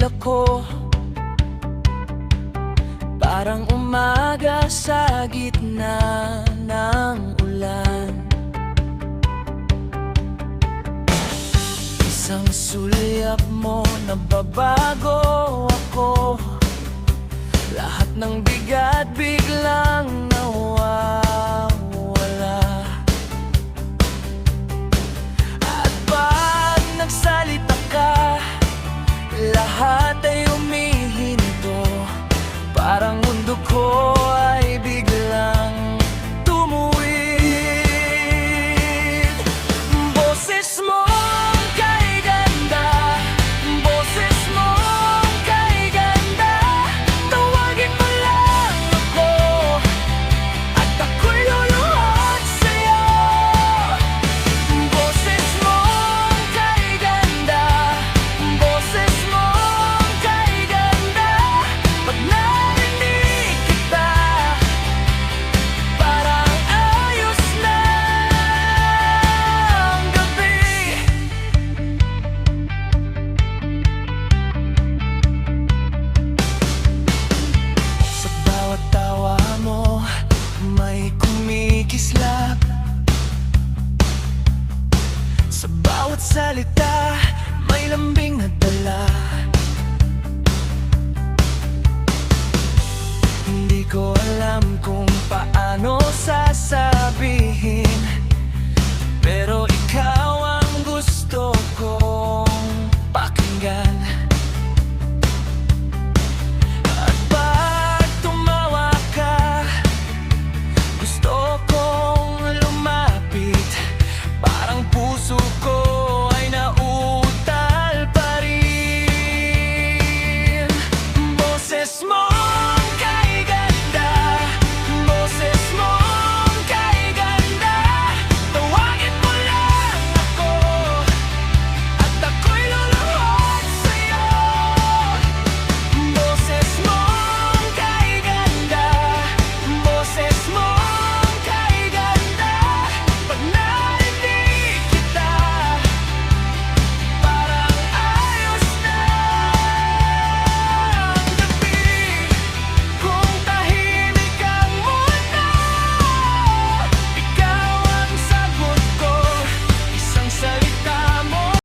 ako, parang umaga sa gitna ng ulan. Isang sulyap mo, nababago ako. Lahat ng bigat biglang nawawala. At pag nagsalita ka, lahat ay umihinto. Parang mundo ko ay biglang tumuwid. Boses mo kay ganda, boses mo kay ganda. Tawagin mo lang ako at ako'y luluhod sa'yo. Boses mo kay ganda, boses mo kay ganda. Pag narinig kita, parang ayos na ang gabi. Sa bawat tawa mo, may kumikislap. Sa bawat salita, may lambing na dala. Hindi ko alam kung paano sasabihin, pero ikaw